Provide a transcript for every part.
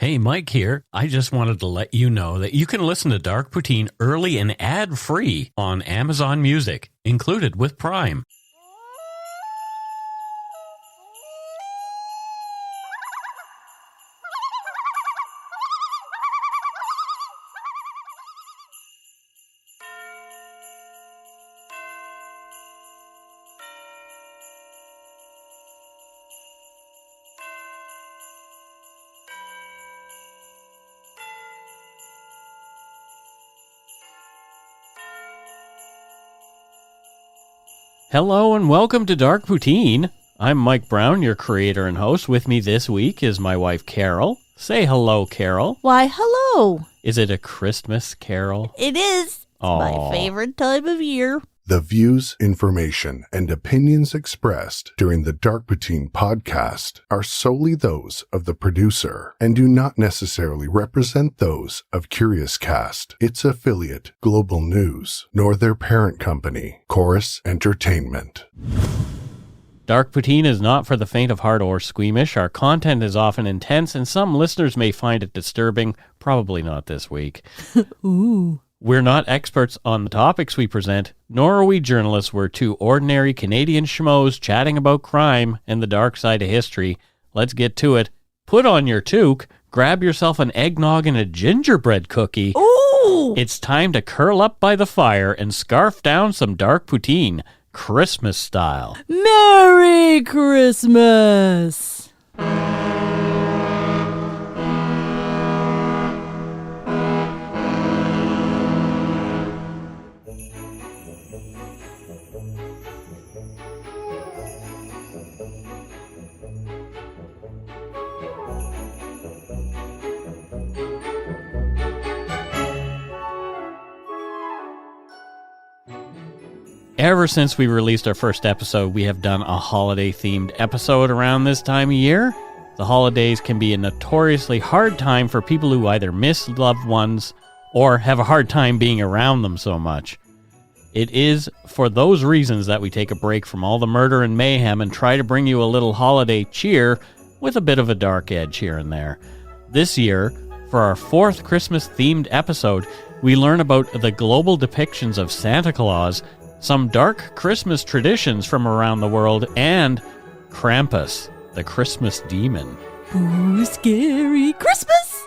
Hey, Mike here. I just wanted to let you know that you can listen to Dark Poutine early and ad-free on Amazon Music, included with Prime. Hello and welcome to Dark Poutine. I'm Mike Browne, your creator and host. With me this week is my wife, Carol. Say hello, Carol. Why, hello. Is it a Christmas carol? It is. It's my favorite time of year. The views, information, and opinions expressed during the Dark Poutine podcast are solely those of the producer and do not necessarily represent those of Curious Cast, its affiliate, Global News, nor their parent company, Chorus Entertainment. Dark Poutine is not for the faint of heart or squeamish. Our content is often intense, and some listeners may find it disturbing. Probably not this week. Ooh. We're not experts on the topics we present, nor are we journalists. We're two ordinary Canadian schmoes chatting about crime and the dark side of history. Let's get to it. Put on your toque, grab yourself an eggnog and a gingerbread cookie. Ooh! It's time to curl up by the fire and scarf down some Dark Poutine, Christmas style. Merry Christmas! Ever since we released our first episode, we have done a holiday-themed episode around this time of year. The holidays can be a notoriously hard time for people who either miss loved ones or have a hard time being around them so much. It is for those reasons that we take a break from all the murder and mayhem and try to bring you a little holiday cheer with a bit of a dark edge here and there. This year, for our fourth Christmas-themed episode, we learn about the global depictions of Santa Claus, some dark Christmas traditions from around the world, and Krampus, the Christmas demon. Ooh, scary Christmas!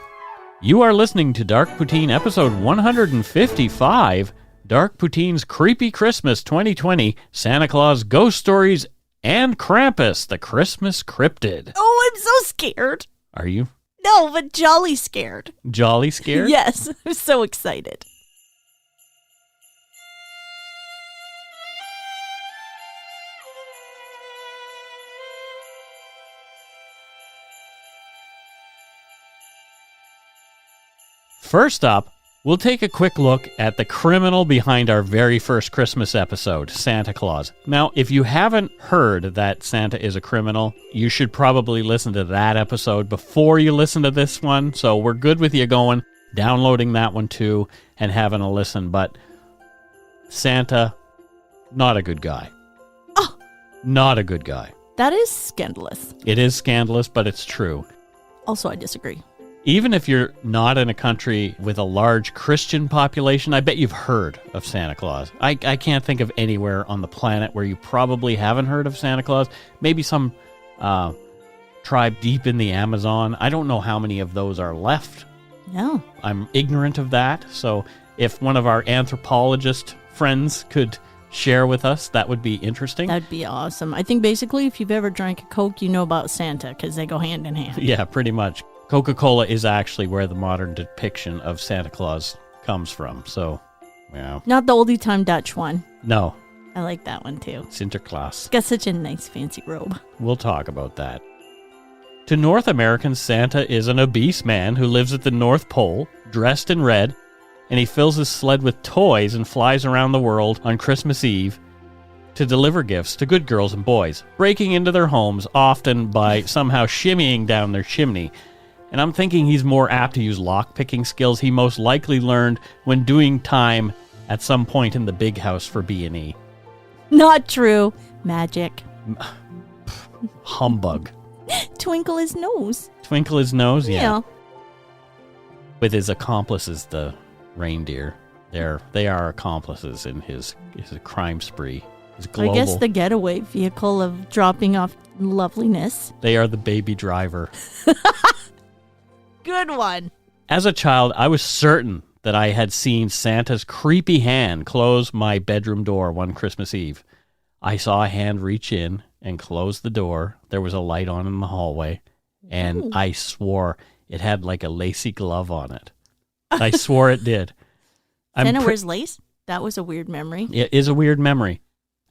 You are listening to Dark Poutine episode 155, Dark Poutine's Creepy Christmas 2020, Santa Claus Ghost Stories, and Krampus, the Christmas Cryptid. Oh, I'm so scared. Are you No, but jolly scared. jolly scared? Yes, I'm so excited. First up, we'll take a quick look at the criminal behind our very first Christmas episode, Santa Claus. Now, if you haven't heard that Santa is a criminal, you should probably listen to that episode before you listen to this one. So we're good with you going, downloading that one too, and having a listen. But Santa, not a good guy. Oh! Not a good guy. That is scandalous. It is scandalous, but it's true. Also, I disagree. Even if you're not in a country with a large Christian population, I bet you've heard of Santa Claus. I can't think of anywhere on the planet where you probably haven't heard of Santa Claus. Maybe some tribe deep in the Amazon. I don't know how many of those are left. No. I'm ignorant of that. So if one of our anthropologist friends could share with us, that would be interesting. That'd be awesome. I think basically if you've ever drank a Coke, you know about Santa because they go hand in hand. Yeah, pretty much. Coca-Cola is actually where the modern depiction of Santa Claus comes from. So, yeah. Not the oldie time Dutch one. No, I like that one too. Sinterklaas. It's got such a nice fancy robe. We'll talk about that. To North Americans, Santa is an obese man who lives at the North Pole, dressed in red, and he fills his sled with toys and flies around the world on Christmas Eve to deliver gifts to good girls and boys, breaking into their homes, often by somehow shimmying down their chimney. And I'm thinking he's more apt to use lock-picking skills he most likely learned when doing time at some point in the big house for B&E. Not true. Magic. Humbug. Twinkle his nose. Twinkle his nose? Yeah. with his accomplices, the reindeer. They are accomplices in his crime spree. His global. I guess the getaway vehicle of dropping off loveliness. They are the baby driver. Good one. As a child, I was certain that I had seen Santa's creepy hand close my bedroom door one Christmas Eve. I saw a hand reach in and close the door. There was a light on in the hallway, and Ooh. I swore it had like a lacy glove on it. I swore it did. Santa wears lace? That was a weird memory. It is a weird memory.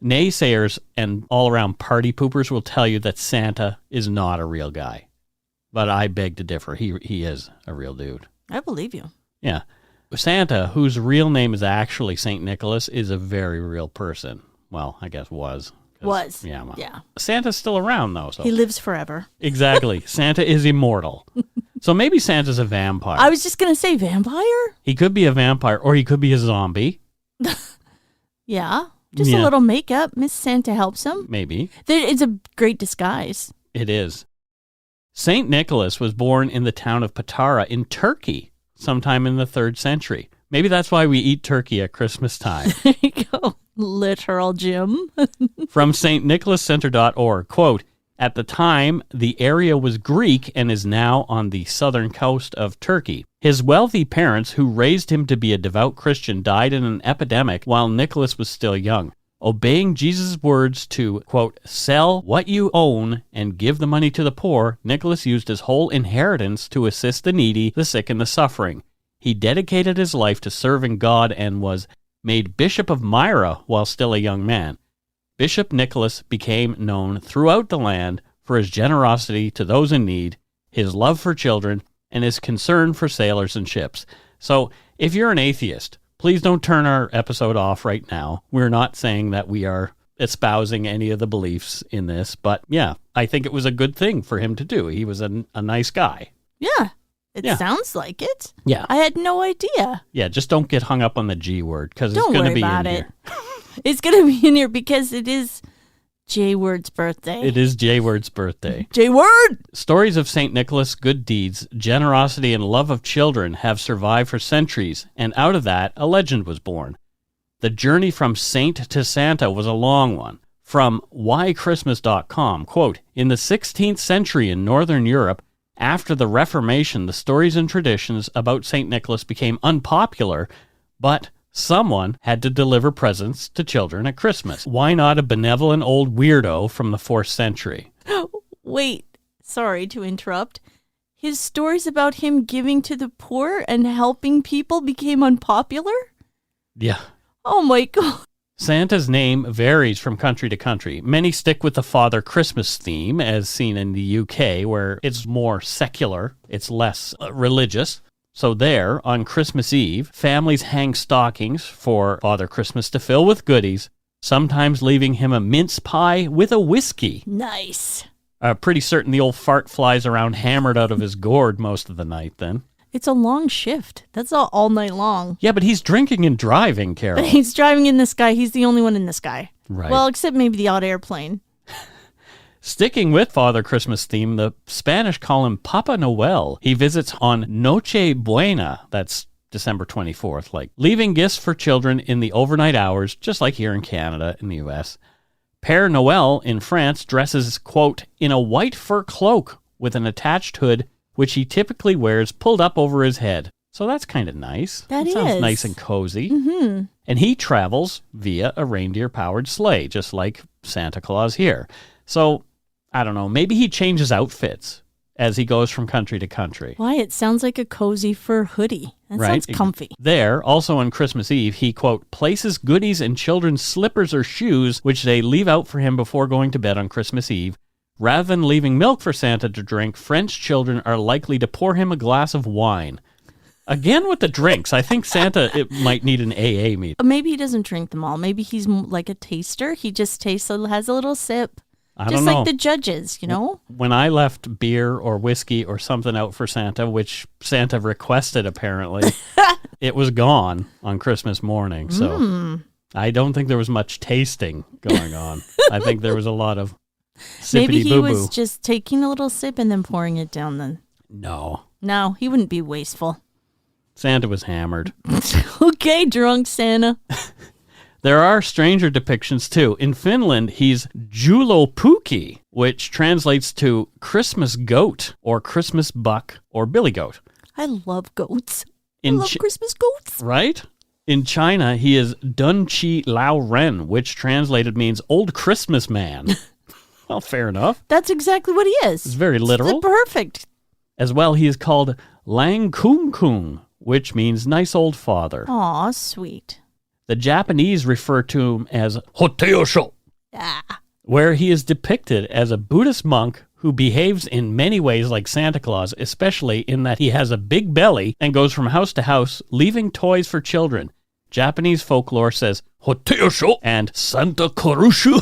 Naysayers and all-around party poopers will tell you that Santa is not a real guy. But I beg to differ. He is a real dude. I believe you. Yeah. Santa, whose real name is actually St. Nicholas, is a very real person. Well, I guess was. Was. Yeah. Well, Yeah. Santa's still around, though. So. He lives forever. Exactly. Santa is immortal. So maybe Santa's a vampire. I was just going to say vampire? He could be a vampire, or he could be a zombie. Yeah. Just a little makeup. Miss Santa helps him. Maybe. It's a great disguise. It is. St. Nicholas was born in the town of Patara in Turkey sometime in the 3rd century. Maybe that's why we eat turkey at Christmas time. There you go. Literal Jim. From stnicholascenter.org, quote, at the time, the area was Greek and is now on the southern coast of Turkey. His wealthy parents, who raised him to be a devout Christian, died in an epidemic while Nicholas was still young. Obeying Jesus' words to, quote, sell what you own and give the money to the poor, Nicholas used his whole inheritance to assist the needy, the sick, and the suffering. He dedicated his life to serving God and was made Bishop of Myra while still a young man. Bishop Nicholas became known throughout the land for his generosity to those in need, his love for children, and his concern for sailors and ships. So, if you're an atheist, please don't turn our episode off right now. We're not saying that we are espousing any of the beliefs in this, but yeah, I think it was a good thing for him to do. He was a nice guy. Yeah. It Yeah. sounds like it. Yeah. I had no idea. Yeah, just don't get hung up on the G word, because it's Don't going to worry be about in it. here. It's going to be in here because it is J-Word's birthday. It is J Word's birthday. J-Word! Stories of St. Nicholas' good deeds, generosity, and love of children have survived for centuries, and out of that, a legend was born. The journey from saint to Santa was a long one. From whychristmas.com, quote, in the 16th century in Northern Europe, after the Reformation, the stories and traditions about St. Nicholas became unpopular, but someone had to deliver presents to children at Christmas. Why not a benevolent old weirdo from the 4th century? Wait, sorry to interrupt. His stories about him giving to the poor and helping people became unpopular? Yeah. Oh my God. Santa's name varies from country to country. Many stick with the Father Christmas theme, as seen in the UK, where it's more secular, it's less religious. So there, on Christmas Eve, families hang stockings for Father Christmas to fill with goodies, sometimes leaving him a mince pie with a whiskey. Nice. Pretty certain the old fart flies around hammered out of his gourd most of the night then. It's a long shift. That's all night long. Yeah, but he's drinking and driving, Carol. But he's driving in the sky. He's the only one in the sky. Right. Well, except maybe the odd airplane. Sticking with Father Christmas theme, the Spanish call him Papa Noel. He visits on Noche Buena, that's December 24th, like leaving gifts for children in the overnight hours, just like here in Canada and the US. Père Noël in France dresses, quote, in a white fur cloak with an attached hood, which he typically wears pulled up over his head. So that's kind of nice. That sounds is. nice and cozy. Mm-hmm. And he travels via a reindeer-powered sleigh, just like Santa Claus here. So, I don't know, maybe he changes outfits as he goes from country to country. Why? It sounds like a cozy fur hoodie. That Right? sounds comfy. There, also on Christmas Eve, he, quote, places goodies in children's slippers or shoes, which they leave out for him before going to bed on Christmas Eve. Rather than leaving milk for Santa to drink, French children are likely to pour him a glass of wine. Again with the drinks. I think Santa might need an AA meeting. Maybe he doesn't drink them all. Maybe he's like a taster. He just tastes, has a little sip. I Just don't know. like the judges, you know? When I left beer or whiskey or something out for Santa, which Santa requested apparently, it was gone on Christmas morning. So I don't think there was much tasting going on. I think there was a lot of Maybe he sippity-boo-boo. was just taking a little sip and then pouring it down then. No. No, he wouldn't be wasteful. Santa was hammered. Okay, drunk Santa. There are stranger depictions, too. In Finland, he's Julopuki, which translates to Christmas goat or Christmas buck or billy goat. I love goats. In I love Christmas goats. Right? In China, he is Dunchi Lao Ren, which translated means old Christmas man. Well, fair enough. That's exactly what he is. It's very literal. It's perfect. As well, he is called Lang Kung Kung, which means nice old father. Aw, sweet. The Japanese refer to him as Hoteosho, where he is depicted as a Buddhist monk who behaves in many ways like Santa Claus, especially in that he has a big belly and goes from house to house, leaving toys for children. Japanese folklore says Hoteosho and Santa Korushu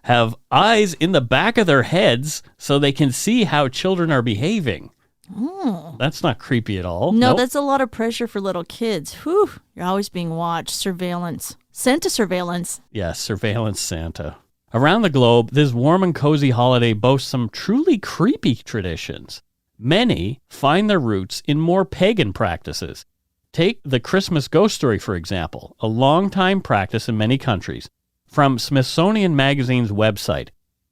have eyes in the back of their heads so they can see how children are behaving. Oh. That's not creepy at all. No, Nope. that's a lot of pressure for little kids. Whew, you're always being watched. Surveillance. Santa surveillance. Yes, surveillance Santa. Around the globe, this warm and cozy holiday boasts some truly creepy traditions. Many find their roots in more pagan practices. Take the Christmas ghost story, for example, a long-time practice in many countries. From Smithsonian Magazine's website,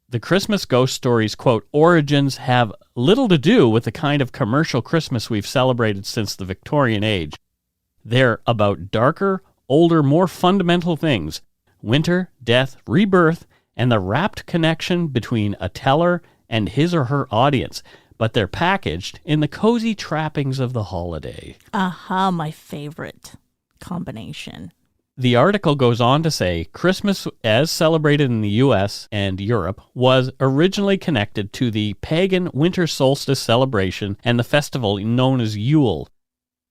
the Christmas ghost story's, quote, origins have little to do with the kind of commercial Christmas we've celebrated since the Victorian age. They're about darker, older, more fundamental things: winter, death, rebirth, and the rapt connection between a teller and his or her audience, but they're packaged in the cozy trappings of the holiday. Aha, my favorite combination. The article goes on to say Christmas, as celebrated in the U.S. and Europe, was originally connected to the pagan winter solstice celebration and the festival known as Yule.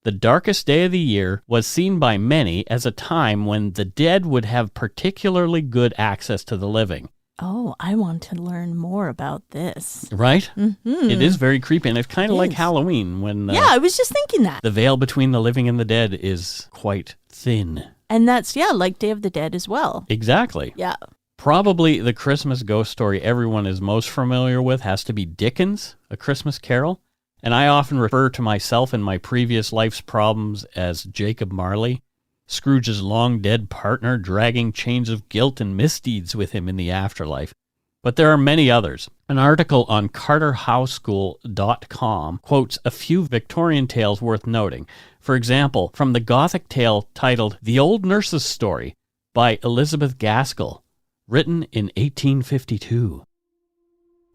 The darkest day of the year was seen by many as a time when the dead would have particularly good access to the living. Oh, I want to learn more about this. Right? Mm-hmm. It is very creepy, and it's kind of It like is. Halloween when Yeah, I was just thinking that. the veil between the living and the dead is quite thin. And that's, like Day of the Dead as well. Exactly. Yeah. Probably the Christmas ghost story everyone is most familiar with has to be Dickens' A Christmas Carol. And I often refer to myself in my previous life's problems as Jacob Marley, Scrooge's long-dead partner dragging chains of guilt and misdeeds with him in the afterlife. But there are many others. An article on CarterHouseSchool.com quotes a few Victorian tales worth noting. For example, from the Gothic tale titled The Old Nurse's Story by Elizabeth Gaskell, written in 1852.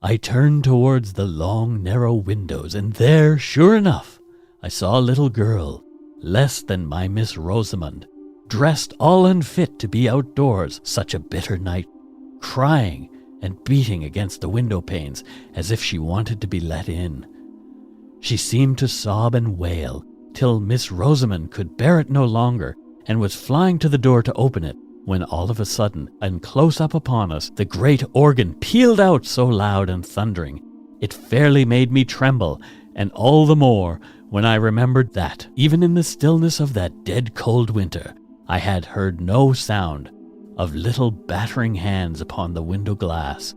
I turned towards the long, narrow windows, and there, sure enough, I saw a little girl, less than my Miss Rosamond, dressed all unfit to be outdoors such a bitter night, crying and beating against the window panes as if she wanted to be let in. She seemed to sob and wail till Miss Rosamond could bear it no longer and was flying to the door to open it, when all of a sudden, and close up upon us, the great organ pealed out so loud and thundering, it fairly made me tremble, and all the more when I remembered that, even in the stillness of that dead cold winter, I had heard no sound of little battering hands upon the window glass,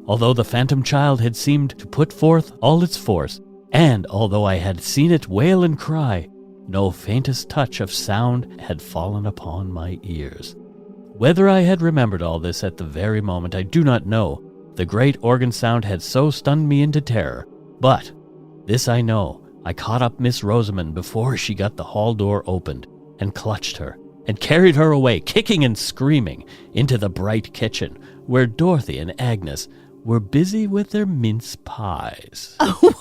although the phantom child had seemed to put forth all its force, and although I had seen it wail and cry, no faintest touch of sound had fallen upon my ears. Whether I had remembered all this at the very moment, I do not know. The great organ sound had so stunned me into terror. But this I know, I caught up Miss Rosamond before she got the hall door opened, and clutched her, and carried her away, kicking and screaming, into the bright kitchen, where Dorothy and Agnes were busy with their mince pies. What?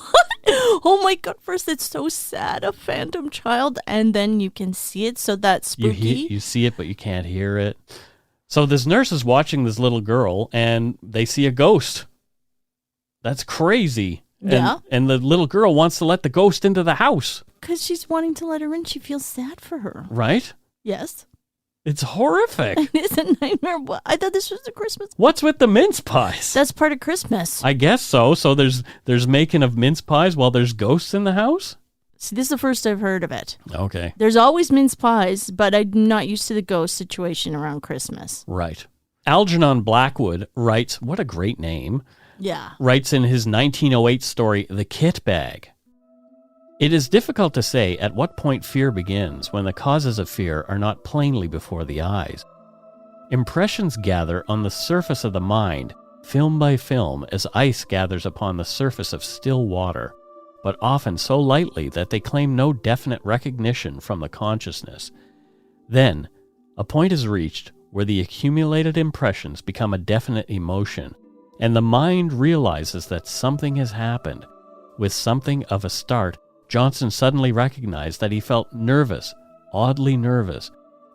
Oh my God, first it's so sad, a phantom child, and then you can see it, so that's spooky. You see it, but you can't hear it. So this nurse is watching this little girl, and they see a ghost. That's crazy. Yeah. And the little girl wants to let the ghost into the house. Because she's wanting to let her in. She feels sad for her. Right? Yes. It's horrific. It's a nightmare. I thought this was a Christmas. What's with the mince pies? That's part of Christmas. I guess so. So there's making of mince pies while there's ghosts in the house? See, this is the first I've heard of it. Okay. There's always mince pies, but I'm not used to the ghost situation around Christmas. Right. Algernon Blackwood writes, what a great name, Yeah. writes in his 1908 story, The Kit Bag. It is difficult to say at what point fear begins when the causes of fear are not plainly before the eyes. Impressions gather on the surface of the mind, film by film, as ice gathers upon the surface of still water, but often so lightly that they claim no definite recognition from the consciousness. Then, a point is reached where the accumulated impressions become a definite emotion, and the mind realizes that something has happened. With something of a start, Johnson suddenly recognized that he felt nervous, oddly nervous.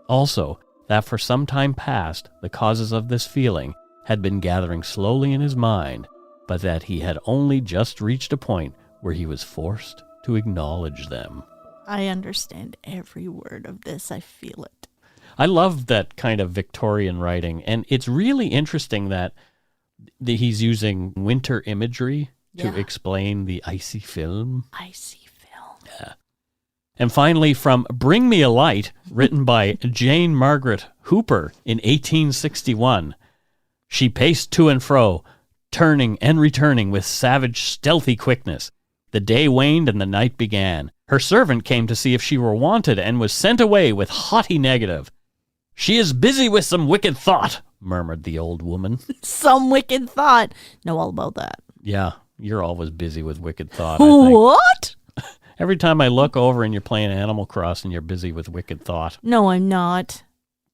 Also, that for some time past, the causes of this feeling had been gathering slowly in his mind, but that he had only just reached a point where he was forced to acknowledge them. I understand every word of this. I feel it. I love that kind of Victorian writing, and it's really interesting that he's using winter imagery to explain the icy film. Icy film. Yeah. And finally, from Bring Me a Light, written by Jane Margaret Hooper in 1861, she paced to and fro, turning and returning with savage, stealthy quickness. The day waned and the night began. Her servant came to see if she were wanted and was sent away with haughty negative. "She is busy with some wicked thought," murmured the old woman. Some wicked thought. Know all about that. Yeah, you're always busy with wicked thought, I think. What? Every time I look over and you're playing Animal Crossing, you're busy with wicked thought. No, I'm not.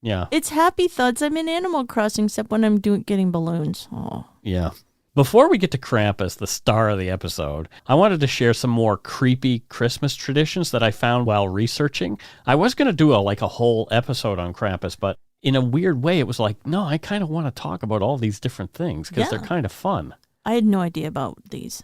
Yeah. It's happy thoughts. I'm in Animal Crossing, except when I'm getting balloons. Oh. Yeah. Before we get to Krampus, the star of the episode, I wanted to share some more creepy Christmas traditions that I found while researching. I was going to do a whole episode on Krampus, but in a weird way, it was like, no, I kind of want to talk about all these different things because they're kind of fun. I had no idea about these.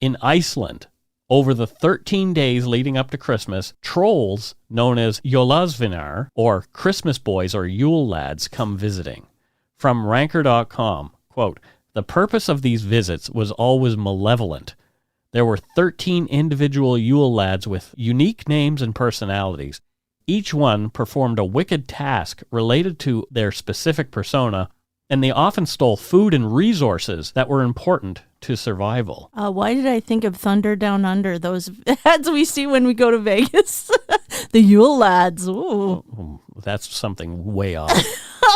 In Iceland, over the 13 days leading up to Christmas, trolls known as Jólasveinar, or Christmas boys or Yule lads, come visiting. From Ranker.com, quote, "The purpose of these visits was always malevolent. There were 13 individual Yule lads with unique names and personalities. Each one performed a wicked task related to their specific persona, and they often stole food and resources that were important to survival." Why did I think of Thunder Down Under, those ads we see when we go to Vegas? The Yule lads. Ooh. Oh, that's something way off.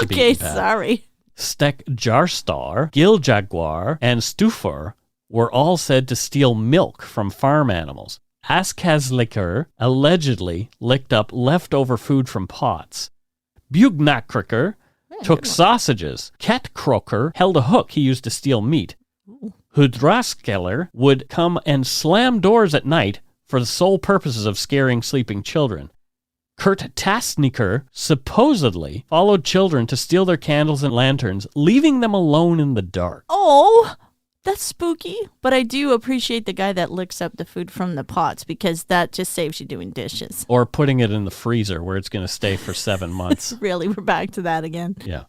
Okay, sorry. Stek Jarstar, Giljaguar, and Stufur were all said to steal milk from farm animals. Askazliker allegedly licked up leftover food from pots. Bugnakriker took sausages. Ketkroker held a hook he used to steal meat. Hudraskeller would come and slam doors at night for the sole purposes of scaring sleeping children. Kurt Tasniker supposedly followed children to steal their candles and lanterns, leaving them alone in the dark. Oh, that's spooky. But I do appreciate the guy that licks up the food from the pots because that just saves you doing dishes. Or putting it in the freezer where it's going to stay for 7 months. Really, we're back to that again. Yeah.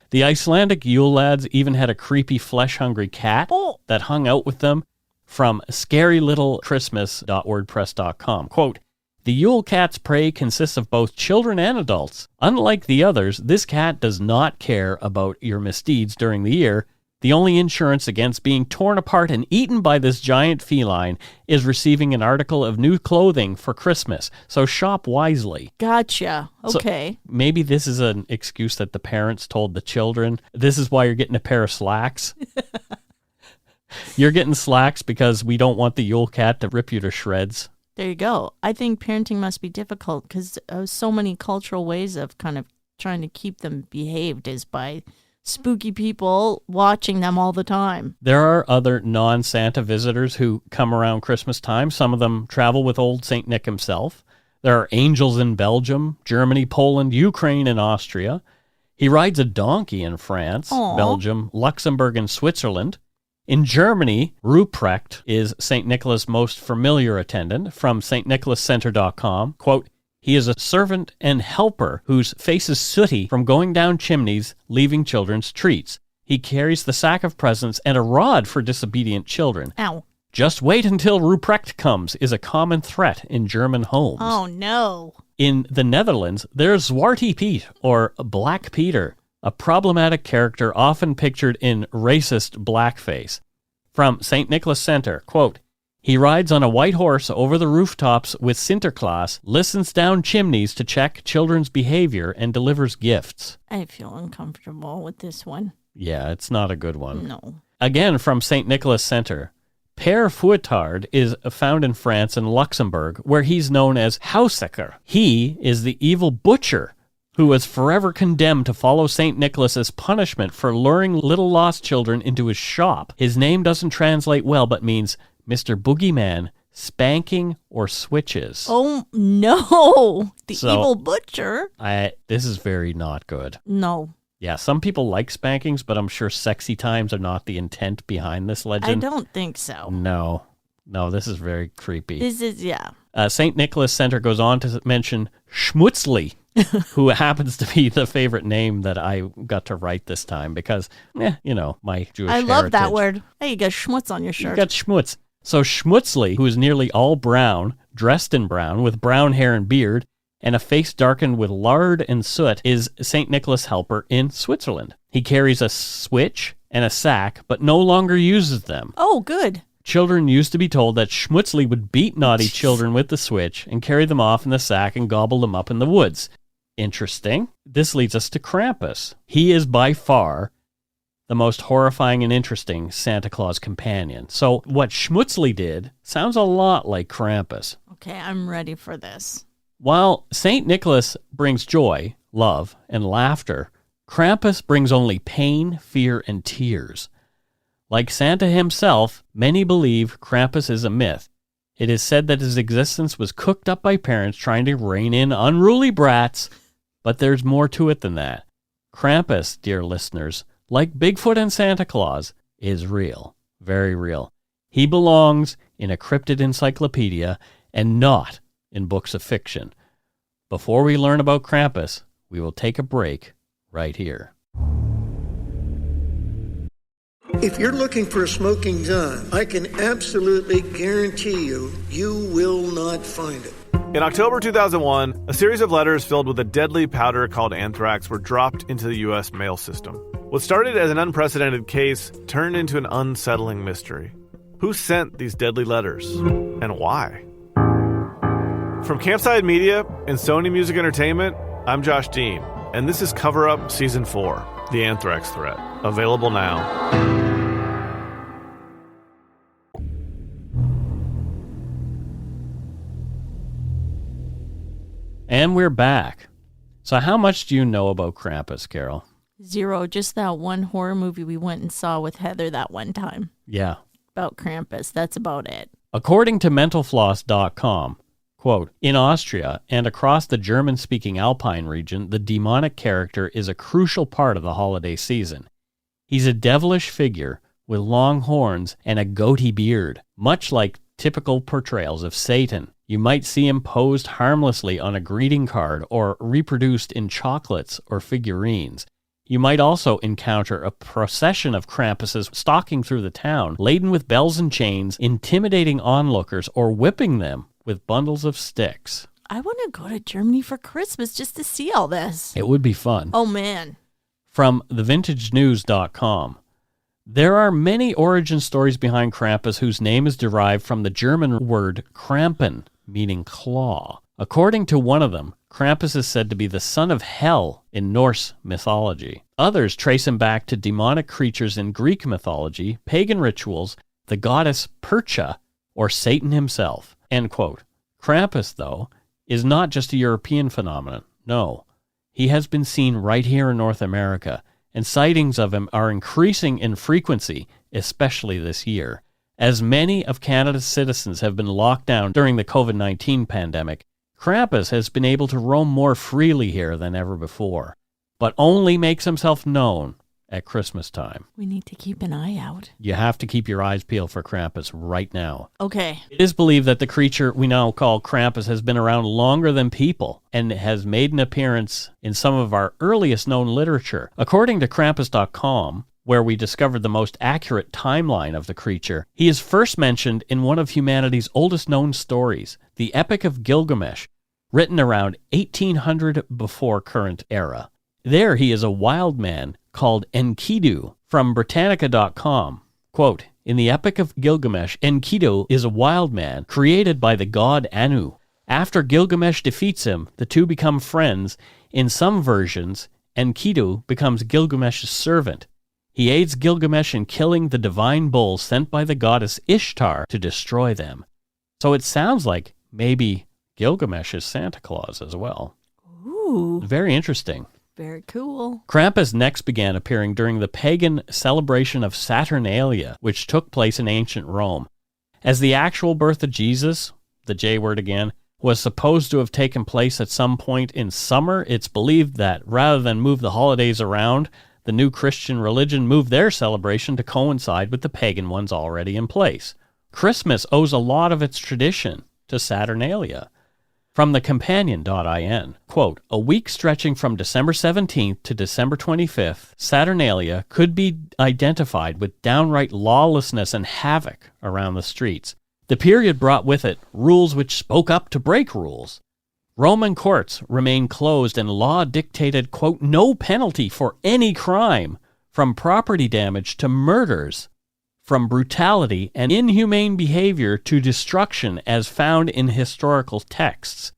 The Icelandic Yule lads even had a creepy flesh-hungry cat that hung out with them. From scarylittlechristmas.wordpress.com, quote, "The Yule cat's prey consists of both children and adults. Unlike the others, this cat does not care about your misdeeds during the year. The only insurance against being torn apart and eaten by this giant feline is receiving an article of new clothing for Christmas, so shop wisely." Gotcha. Okay. So maybe this is an excuse that the parents told the children, this is why you're getting a pair of slacks. You're getting slacks because we don't want the Yule cat to rip you to shreds. There you go. I think parenting must be difficult because so many cultural ways of kind of trying to keep them behaved is by spooky people watching them all the time. There are other non-Santa visitors who come around Christmas time. Some of them travel with old St. Nick himself. There are angels in Belgium, Germany, Poland, Ukraine, and Austria. He rides a donkey in France, Belgium, Luxembourg, and Switzerland. In Germany, Ruprecht is St. Nicholas' most familiar attendant. From stnicholascenter.com, quote, "He is a servant and helper whose face is sooty from going down chimneys, leaving children's treats. He carries the sack of presents and a rod for disobedient children. Ow. Just wait until Ruprecht comes is a common threat in German homes." Oh, no. In the Netherlands, there's Zwarte Piet, or Black Peter, a problematic character often pictured in racist blackface. From St. Nicholas Center, quote, He rides on a white horse over the rooftops with Santa Claus, listens down chimneys to check children's behavior, and delivers gifts. I feel uncomfortable with this one. Yeah, it's not a good one. No. Again, from St. Nicholas Center. Père Fouettard is found in France and Luxembourg, where he's known as Houseker. He is the evil butcher who was forever condemned to follow St. Nicholas as punishment for luring little lost children into his shop. His name doesn't translate well, but means Mr. Boogeyman, spanking, or switches. Oh, no. The evil butcher. This is very not good. No. Yeah, some people like spankings, but I'm sure sexy times are not the intent behind this legend. I don't think so. No, this is very creepy. This is, yeah. St. Nicholas Center goes on to mention Schmutzli, who happens to be the favorite name that I got to write this time because, my Jewish heritage. love that word. Hey, you got schmutz on your shirt. You got schmutz. So Schmutzli, who is nearly all brown, dressed in brown, with brown hair and beard, and a face darkened with lard and soot, is St. Nicholas Helper in Switzerland. He carries a switch and a sack, but no longer uses them. Oh, good. Children used to be told that Schmutzli would beat naughty children with the switch and carry them off in the sack and gobble them up in the woods. Interesting. This leads us to Krampus. He is by far the most horrifying and interesting Santa Claus companion. So what Schmutzli did sounds a lot like Krampus. Okay, I'm ready for this. While St. Nicholas brings joy, love, and laughter, Krampus brings only pain, fear, and tears. Like Santa himself, many believe Krampus is a myth. It is said that his existence was cooked up by parents trying to rein in unruly brats, but there's more to it than that. Krampus, dear listeners, like Bigfoot and Santa Claus, is real, very real. He belongs in a cryptid encyclopedia and not in books of fiction. Before we learn about Krampus, we will take a break right here. If you're looking for a smoking gun, I can absolutely guarantee you will not find it. In October 2001, a series of letters filled with a deadly powder called anthrax were dropped into the U.S. mail system. What started as an unprecedented case turned into an unsettling mystery. Who sent these deadly letters? And why? From Campside Media and Sony Music Entertainment, I'm Josh Dean, and this is Cover Up Season 4, The Anthrax Threat. Available now. And we're back. So how much do you know about Krampus, Carol? 0. Just that one horror movie we went and saw with Heather that one time. Yeah. About Krampus. That's about it. According to mentalfloss.com, quote, in Austria and across the German-speaking Alpine region, the demonic character is a crucial part of the holiday season. He's a devilish figure with long horns and a goatee beard, much like typical portrayals of Satan. You might see him posed harmlessly on a greeting card or reproduced in chocolates or figurines. You might also encounter a procession of Krampuses stalking through the town, laden with bells and chains, intimidating onlookers or whipping them with bundles of sticks. I want to go to Germany for Christmas just to see all this. It would be fun. Oh, man. From thevintagenews.com. There are many origin stories behind Krampus whose name is derived from the German word Krampen, meaning claw. According to one of them, Krampus is said to be the son of hell in Norse mythology. Others trace him back to demonic creatures in Greek mythology, pagan rituals, the goddess Percha, or Satan himself. End quote. Krampus, though, is not just a European phenomenon. No. He has been seen right here in North America, and sightings of him are increasing in frequency, especially this year. As many of Canada's citizens have been locked down during the COVID-19 pandemic, Krampus has been able to roam more freely here than ever before, but only makes himself known at Christmas time. We need to keep an eye out. You have to keep your eyes peeled for Krampus right now. Okay. It is believed that the creature we now call Krampus has been around longer than people and has made an appearance in some of our earliest known literature. According to Krampus.com, where we discovered the most accurate timeline of the creature, he is first mentioned in one of humanity's oldest known stories, the Epic of Gilgamesh, written around 1800 before current era. There he is a wild man called Enkidu. From Britannica.com, quote, In the Epic of Gilgamesh, Enkidu is a wild man created by the god Anu. After Gilgamesh defeats him, the two become friends. In some versions, Enkidu becomes Gilgamesh's servant. He aids Gilgamesh in killing the divine bull sent by the goddess Ishtar to destroy them. So it sounds like maybe Gilgamesh is Santa Claus as well. Ooh. Very interesting. Very cool. Krampus next began appearing during the pagan celebration of Saturnalia, which took place in ancient Rome. As the actual birth of Jesus, the J word again, was supposed to have taken place at some point in summer, it's believed that rather than move the holidays around, the new Christian religion moved their celebration to coincide with the pagan ones already in place. Christmas owes a lot of its tradition to Saturnalia. From the companion.in, quote, a week stretching from December 17th to December 25th, Saturnalia could be identified with downright lawlessness and havoc around the streets. The period brought with it rules which spoke up to break rules. Roman courts remained closed and law dictated, quote, no penalty for any crime, from property damage to murders, from brutality and inhumane behavior to destruction as found in historical texts.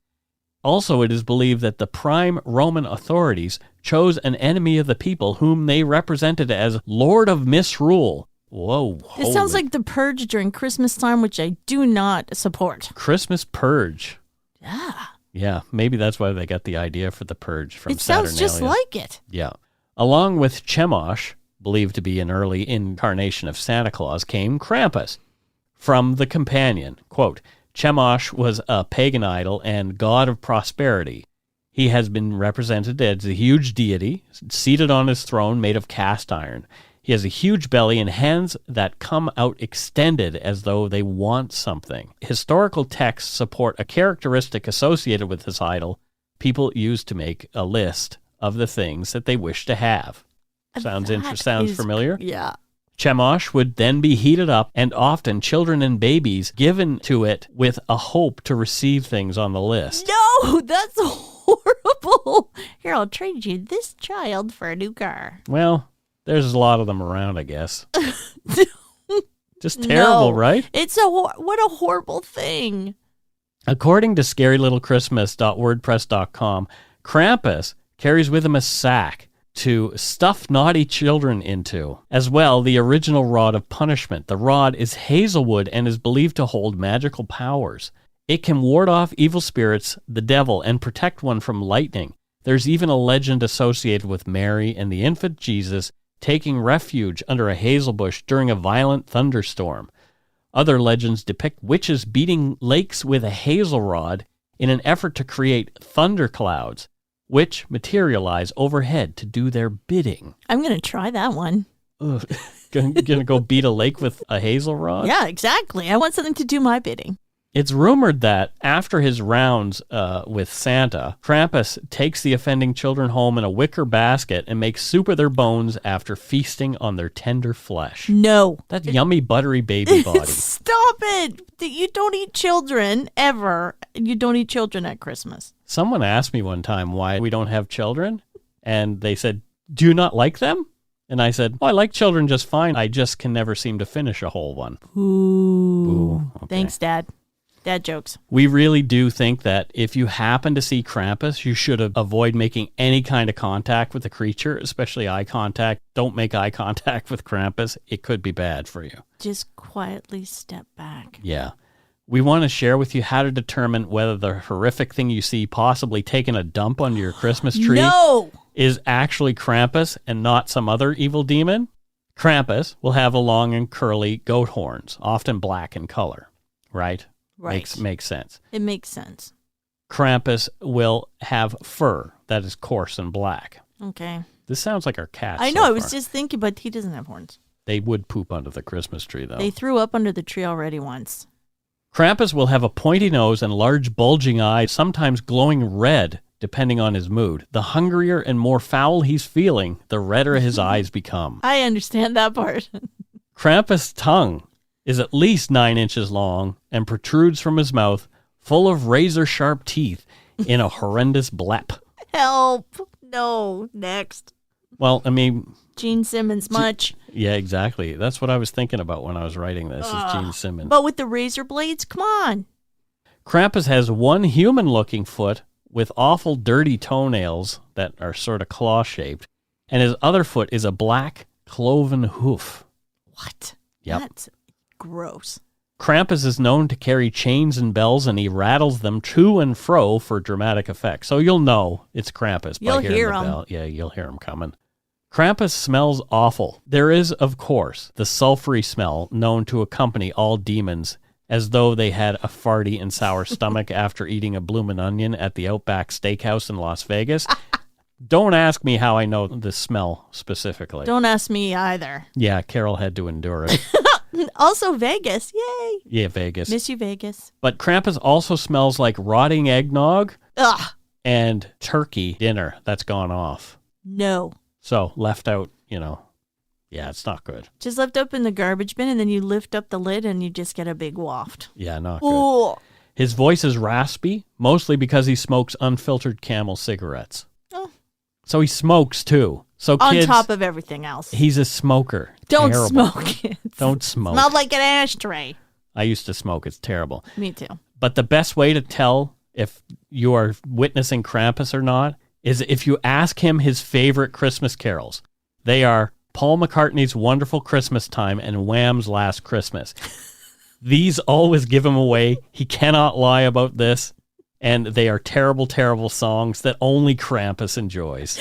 Also, it is believed that the prime Roman authorities chose an enemy of the people whom they represented as Lord of Misrule. Whoa. This sounds like the purge during Christmas time, which I do not support. Christmas purge. Yeah. Yeah, maybe that's why they got the idea for the purge from Saturnalia. It sounds just like it. Yeah. Along with Chemosh, believed to be an early incarnation of Santa Claus, came Krampus. From the companion, quote, Chemosh was a pagan idol and god of prosperity. He has been represented as a huge deity, seated on his throne made of cast iron. He has a huge belly and hands that come out extended as though they want something. Historical texts support a characteristic associated with this idol people used to make a list of the things that they wish to have. Sounds familiar? Yeah. Chemosh would then be heated up, and often children and babies given to it with a hope to receive things on the list. No, that's horrible. Here, I'll trade you this child for a new car. Well, there's a lot of them around, I guess. Just terrible, No. right? It's what a horrible thing. According to scarylittlechristmas.wordpress.com, Krampus carries with him a sack to stuff naughty children into. As well, the original rod of punishment. The rod is hazelwood and is believed to hold magical powers. It can ward off evil spirits, the devil, and protect one from lightning. There's even a legend associated with Mary and the infant Jesus taking refuge under a hazel bush during a violent thunderstorm. Other legends depict witches beating lakes with a hazel rod in an effort to create thunderclouds, which materialize overhead to do their bidding. I'm going to try that one. Ugh. Gonna go beat a lake with a hazel rod? Yeah, exactly. I want something to do my bidding. It's rumored that after his rounds with Santa, Krampus takes the offending children home in a wicker basket and makes soup of their bones after feasting on their tender flesh. No. That yummy, buttery baby body. Stop it. You don't eat children, ever. You don't eat children at Christmas. Someone asked me one time why we don't have children, and they said, do you not like them? And I said, I like children just fine. I just can never seem to finish a whole one. Ooh. Okay. Thanks, Dad. Dad jokes. We really do think that if you happen to see Krampus, you should avoid making any kind of contact with the creature, especially eye contact. Don't make eye contact with Krampus. It could be bad for you. Just quietly step back. Yeah. We want to share with you how to determine whether the horrific thing you see possibly taking a dump under your Christmas tree is actually Krampus and not some other evil demon. Krampus will have long and curly goat horns, often black in color, right? Right. Makes sense. It makes sense. Krampus will have fur that is coarse and black. Okay. This sounds like our cat. I know. I was just thinking, but he doesn't have horns. They would poop under the Christmas tree, though. They threw up under the tree already once. Krampus will have a pointy nose and large bulging eyes, sometimes glowing red, depending on his mood. The hungrier and more foul he's feeling, the redder his eyes become. I understand that part. Krampus' tongue is at least 9 inches long and protrudes from his mouth, full of razor-sharp teeth in a horrendous blep. Help. No. Next. Well, I mean... Gene Simmons much. Yeah, exactly. That's what I was thinking about when I was writing this, is Gene Simmons. But with the razor blades, come on. Krampus has one human-looking foot with awful dirty toenails that are sort of claw-shaped, and his other foot is a black cloven hoof. What? Yep. That's gross. Krampus is known to carry chains and bells, and he rattles them to and fro for dramatic effect. So you'll know it's Krampus by You'll hearing hear the 'em. bell. Yeah, you'll hear him coming. Krampus smells awful. There is, of course, the sulfury smell known to accompany all demons, as though they had a farty and sour stomach after eating a bloomin' onion at the Outback Steakhouse in Las Vegas. Don't ask me how I know the smell specifically. Don't ask me either. Yeah, Carol had to endure it. Also Vegas. Yay. Yeah, Vegas. Miss you, Vegas. But Krampus also smells like rotting eggnog Ugh. and turkey dinner that's gone off. No. So left out, yeah, it's not good. Just left up in the garbage bin, and then you lift up the lid, and you just get a big waft. Yeah, not good. Ooh. His voice is raspy, mostly because he smokes unfiltered Camel cigarettes. Oh. So he smokes too. So On kids, top of everything else. he's a smoker. Don't Terrible. smoke it. Don't smoke. Smelled like an ashtray. I used to smoke. It's terrible. Me too. But the best way to tell if you are witnessing Krampus or not is if you ask him his favorite Christmas carols. They are Paul McCartney's Wonderful Christmas Time and Wham's Last Christmas. These always give him away. He cannot lie about this. And they are terrible, terrible songs that only Krampus enjoys.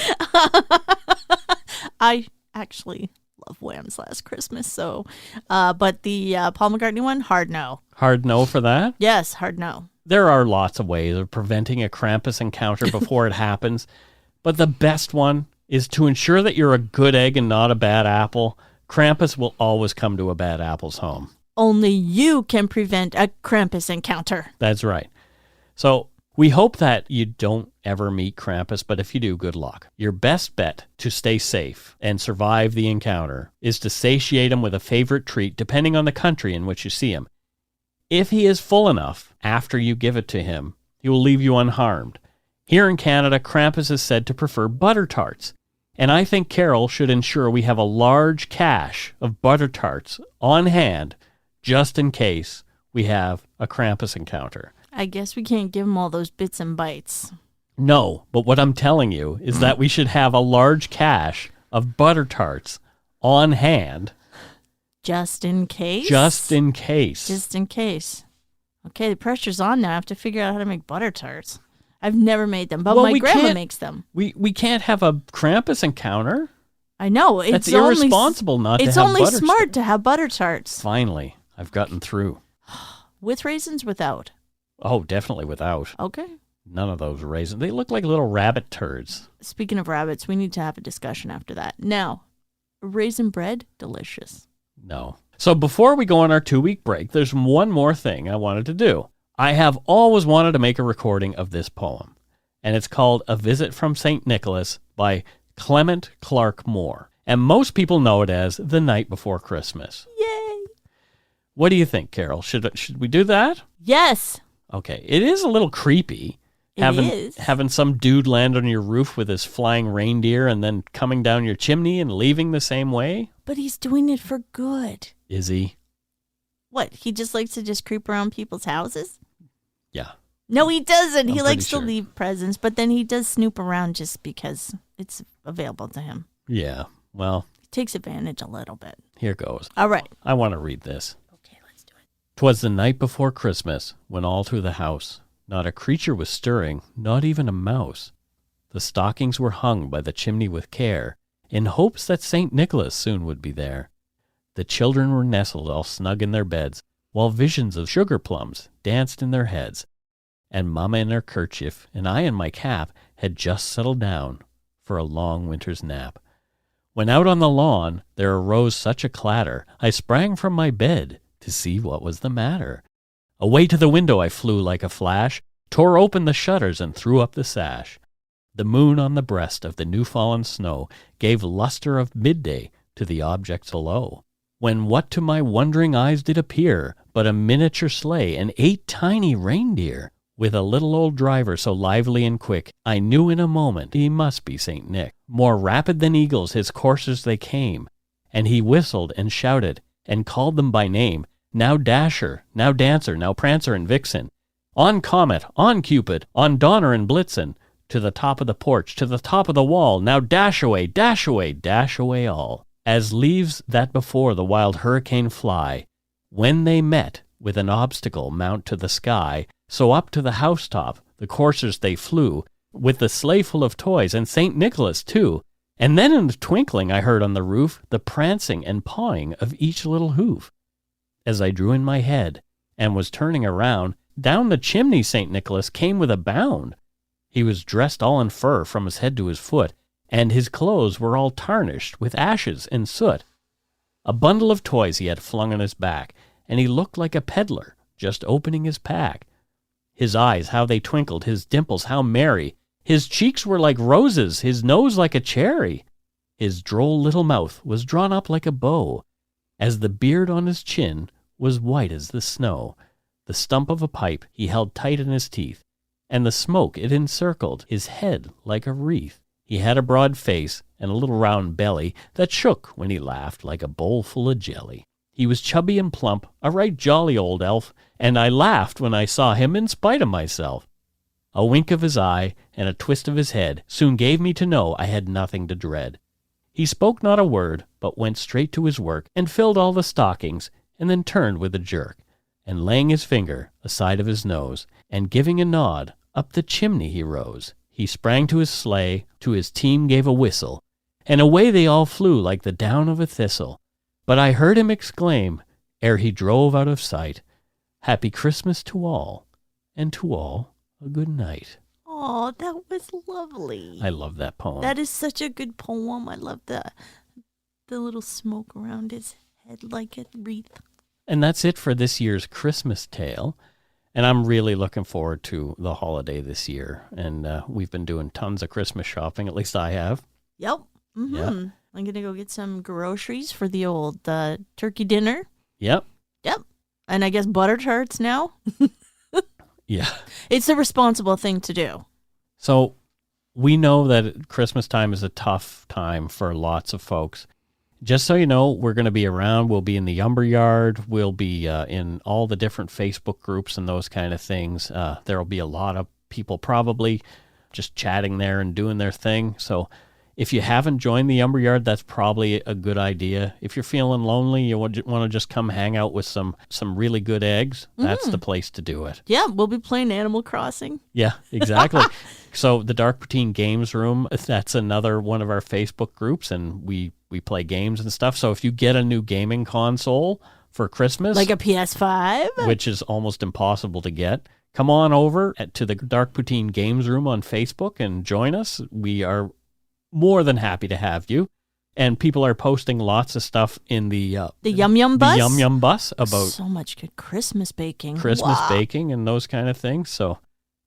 I actually love Wham's Last Christmas, so but the Paul McCartney one, hard no. Hard no for that? Yes, hard no. There are lots of ways of preventing a Krampus encounter before it happens, but the best one is to ensure that you're a good egg and not a bad apple. Krampus will always come to a bad apple's home. Only you can prevent a Krampus encounter. That's right. So we hope that you don't ever meet Krampus, but if you do, good luck. Your best bet to stay safe and survive the encounter is to satiate him with a favorite treat, depending on the country in which you see him. If he is full enough after you give it to him, he will leave you unharmed. Here in Canada, Krampus is said to prefer butter tarts, and I think Carol should ensure we have a large cache of butter tarts on hand just in case we have a Krampus encounter. I guess we can't give him all those bits and bytes. No, but what I'm telling you is that we should have a large cache of butter tarts on hand. Just in case? Just in case. Just in case. Okay, the pressure's on now. I have to figure out how to make butter tarts. I've never made them, but my grandma makes them. We can't have a Krampus encounter. I know. That's irresponsible not to have butter tarts. It's only smart to have butter tarts. Finally, I've gotten through. With raisins, without? Oh, definitely without. Okay. None of those raisins. They look like little rabbit turds. Speaking of rabbits, we need to have a discussion after that. Now, raisin bread, delicious. No. So before we go on our 2-week break, there's one more thing I wanted to do. I have always wanted to make a recording of this poem, and it's called A Visit from St. Nicholas by Clement Clark Moore. And most people know it as The Night Before Christmas. Yay! What do you think, Carol? Should we do that? Yes. Okay. It is a little creepy. Having some dude land on your roof with his flying reindeer and then coming down your chimney and leaving the same way. But he's doing it for good. Is he? What? He just likes to just creep around people's houses? Yeah. No, he doesn't. He likes sure. to leave presents, but then he does snoop around just because it's available to him. Yeah. Well, He takes advantage a little bit. here goes. All right. I want to read this. Okay, let's do it. 'Twas the night before Christmas, when all through the house not a creature was stirring, not even a mouse. The stockings were hung by the chimney with care, in hopes that St. Nicholas soon would be there. The children were nestled all snug in their beds, while visions of sugar plums danced in their heads. And Mamma in her kerchief, and I in my cap, had just settled down for a long winter's nap. When out on the lawn there arose such a clatter, I sprang from my bed to see what was the matter. Away to the window I flew like a flash, tore open the shutters and threw up the sash. The moon on the breast of the new-fallen snow gave luster of midday to the objects below. When what to my wondering eyes did appear but a miniature sleigh and 8 tiny reindeer, with a little old driver so lively and quick, I knew in a moment he must be St. Nick. More rapid than eagles his coursers they came, and he whistled and shouted, and called them by name, now Dasher, now Dancer, now Prancer and Vixen, on Comet, on Cupid, on Donner and Blitzen, to the top of the porch, to the top of the wall, now dash away, dash away, dash away all. As leaves that before the wild hurricane fly, when they met with an obstacle mount to the sky, so up to the housetop the coursers they flew, with the sleigh full of toys, and St. Nicholas too. And then in a twinkling I heard on the roof the prancing and pawing of each little hoof. As I drew in my head, and was turning around, down the chimney St. Nicholas came with a bound. He was dressed all in fur from his head to his foot, and his clothes were all tarnished with ashes and soot. A bundle of toys he had flung on his back, and he looked like a peddler just opening his pack. His eyes, how they twinkled, his dimples, how merry. His cheeks were like roses, his nose like a cherry. His droll little mouth was drawn up like a bow, as the beard on his chin was white as the snow. The stump of a pipe he held tight in his teeth, and the smoke it encircled his head like a wreath. He had a broad face and a little round belly that shook when he laughed like a bowl full of jelly. He was chubby and plump, a right jolly old elf, and I laughed when I saw him in spite of myself. A wink of his eye and a twist of his head soon gave me to know I had nothing to dread. He spoke not a word, but went straight to his work, and filled all the stockings, and then turned with a jerk, and laying his finger aside of his nose, and giving a nod, up the chimney he rose. He sprang to his sleigh, to his team gave a whistle, and away they all flew like the down of a thistle. But I heard him exclaim, ere he drove out of sight, Happy Christmas to all, and to all a good night. Oh, that was lovely. I love that poem. That is such a good poem. I love the little smoke around his head like a wreath. And that's it for this year's Christmas tale. And I'm really looking forward to the holiday this year. And we've been doing tons of Christmas shopping. At least I have. Yep. Mm-hmm. Yeah. I'm going to go get some groceries for the old turkey dinner. Yep. Yep. And I guess butter tarts now. Yeah. It's a responsible thing to do. So we know that Christmas time is a tough time for lots of folks. Just so you know, we're going to be around. We'll be in the Umber Yard. We'll be in all the different Facebook groups and those kind of things. There will be a lot of people probably just chatting there and doing their thing. So if you haven't joined the Umber Yard, that's probably a good idea. If you're feeling lonely, you want to just come hang out with some really good eggs, that's the place to do it. Yeah, we'll be playing Animal Crossing. Yeah, exactly. So the Dark Poutine Games Room, that's another one of our Facebook groups, and we play games and stuff. So if you get a new gaming console for Christmas, like a PS5, which is almost impossible to get, come on over to the Dark Poutine Games Room on Facebook and join us. We are more than happy to have you. And people are posting lots of stuff in the Yum Yum Bus. The Yum Yum Bus about so much good Christmas baking. Baking and those kind of things. So,